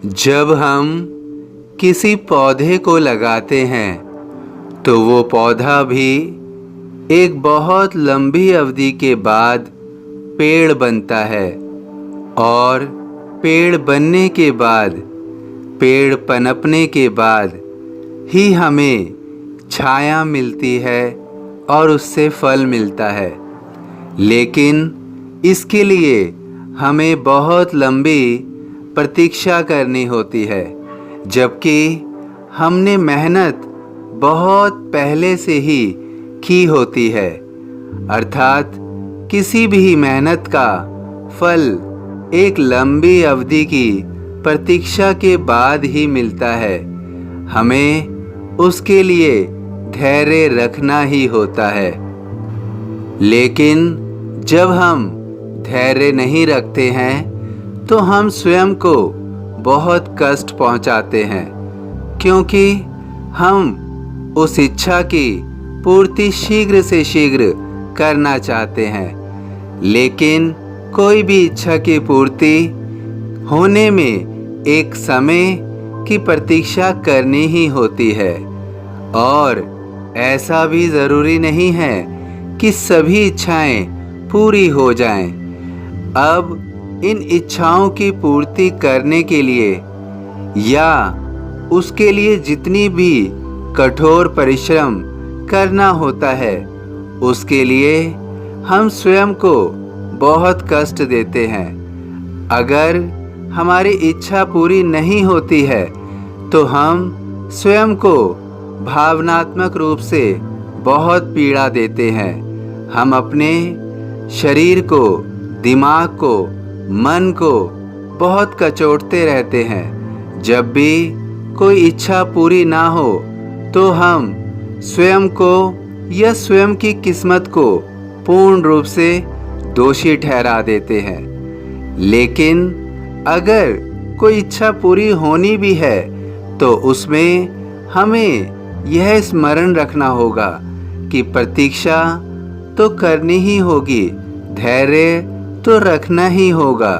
जब हम किसी पौधे को लगाते हैं तो वो पौधा भी एक बहुत लंबी अवधि के बाद पेड़ बनता है और पेड़ बनने के बाद, पेड़ पनपने के बाद ही हमें छाया मिलती है और उससे फल मिलता है। लेकिन इसके लिए हमें बहुत लंबी प्रतीक्षा करनी होती है, जबकि हमने मेहनत बहुत पहले से ही की होती है। अर्थात किसी भी मेहनत का फल एक लंबी अवधि की प्रतीक्षा के बाद ही मिलता है। हमें उसके लिए धैर्य रखना ही होता है। लेकिन जब हम धैर्य नहीं रखते हैं तो हम स्वयं को बहुत कष्ट पहुंचाते हैं, क्योंकि हम उस इच्छा की पूर्ति शीघ्र से शीघ्र करना चाहते हैं। लेकिन कोई भी इच्छा की पूर्ति होने में एक समय की प्रतीक्षा करनी ही होती है, और ऐसा भी ज़रूरी नहीं है कि सभी इच्छाएं पूरी हो जाएं। अब इन इच्छाओं की पूर्ति करने के लिए या उसके लिए जितनी भी कठोर परिश्रम करना होता है, उसके लिए हम स्वयं को बहुत कष्ट देते हैं। अगर हमारी इच्छा पूरी नहीं होती है तो हम स्वयं को भावनात्मक रूप से बहुत पीड़ा देते हैं। हम अपने शरीर को, दिमाग को, मन को बहुत कचोटते रहते हैं। जब भी कोई इच्छा पूरी ना हो तो हम स्वयं को या स्वयं की किस्मत को पूर्ण रूप से दोषी ठहरा देते हैं। लेकिन अगर कोई इच्छा पूरी होनी भी है तो उसमें हमें यह स्मरण रखना होगा कि प्रतीक्षा तो करनी ही होगी, धैर्य तो रखना ही होगा।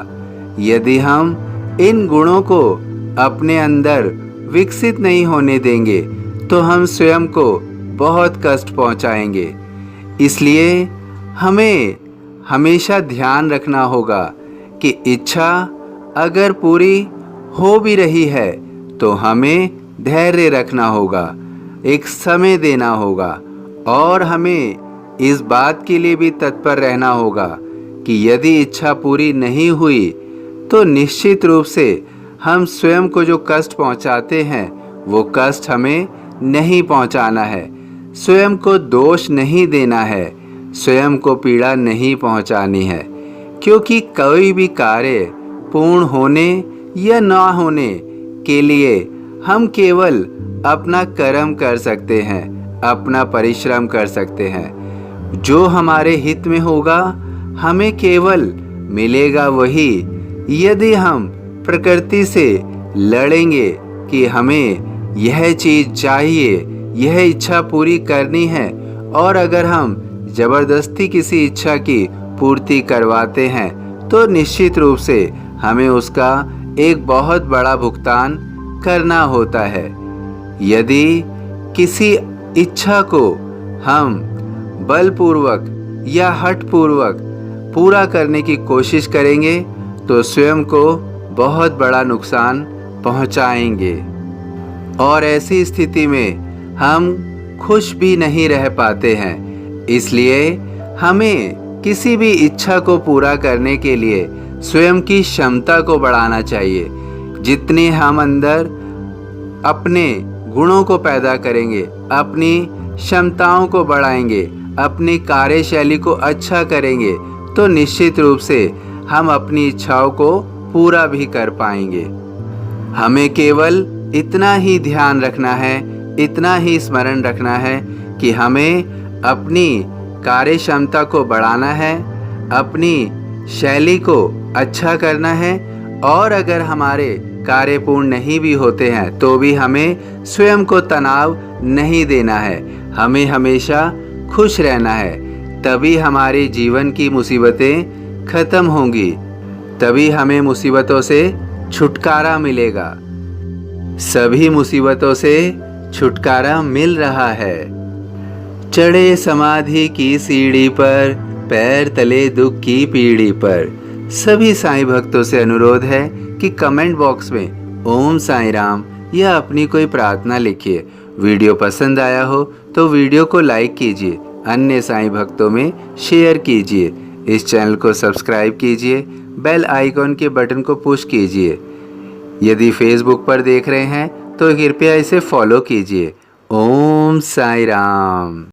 यदि हम इन गुणों को अपने अंदर विकसित नहीं होने देंगे तो हम स्वयं को बहुत कष्ट पहुंचाएंगे। इसलिए हमें हमेशा ध्यान रखना होगा कि इच्छा अगर पूरी हो भी रही है तो हमें धैर्य रखना होगा, एक समय देना होगा, और हमें इस बात के लिए भी तत्पर रहना होगा कि यदि इच्छा पूरी नहीं हुई तो निश्चित रूप से हम स्वयं को जो कष्ट पहुंचाते हैं वो कष्ट हमें नहीं पहुंचाना है। स्वयं को दोष नहीं देना है, स्वयं को पीड़ा नहीं पहुंचानी है, क्योंकि कोई भी कार्य पूर्ण होने या ना होने के लिए हम केवल अपना कर्म कर सकते हैं, अपना परिश्रम कर सकते हैं। जो हमारे हित में होगा हमें केवल मिलेगा वही। यदि हम प्रकृति से लड़ेंगे कि हमें यह चीज़ चाहिए, यह इच्छा पूरी करनी है, और अगर हम ज़बरदस्ती किसी इच्छा की पूर्ति करवाते हैं तो निश्चित रूप से हमें उसका एक बहुत बड़ा भुगतान करना होता है। यदि किसी इच्छा को हम बलपूर्वक या हठपूर्वक पूरा करने की कोशिश करेंगे तो स्वयं को बहुत बड़ा नुकसान पहुंचाएंगे, और ऐसी स्थिति में हम खुश भी नहीं रह पाते हैं। इसलिए हमें किसी भी इच्छा को पूरा करने के लिए स्वयं की क्षमता को बढ़ाना चाहिए। जितने हम अंदर अपने गुणों को पैदा करेंगे, अपनी क्षमताओं को बढ़ाएंगे, अपनी कार्यशैली को अच्छा करेंगे तो निश्चित रूप से हम अपनी इच्छाओं को पूरा भी कर पाएंगे। हमें केवल इतना ही ध्यान रखना है, इतना ही स्मरण रखना है कि हमें अपनी कार्य क्षमता को बढ़ाना है, अपनी शैली को अच्छा करना है, और अगर हमारे कार्य पूर्ण नहीं भी होते हैं तो भी हमें स्वयं को तनाव नहीं देना है। हमें हमेशा खुश रहना है, तभी हमारे जीवन की मुसीबतें खत्म होंगी, तभी हमें मुसीबतों से छुटकारा मिलेगा। सभी मुसीबतों से छुटकारा मिल रहा है। चढ़े समाधि की सीढ़ी पर, पैर तले दुख की पीढ़ी पर। सभी साईं भक्तों से अनुरोध है कि कमेंट बॉक्स में ओम साईं राम या अपनी कोई प्रार्थना लिखिए। वीडियो पसंद आया हो तो वीडियो को लाइक कीजिए, अन्य साईं भक्तों में शेयर कीजिए। इस चैनल को सब्सक्राइब कीजिए, बेल आइकॉन के बटन को पुश कीजिए। यदि फेसबुक पर देख रहे हैं तो कृपया इसे फॉलो कीजिए। ओम साईं राम।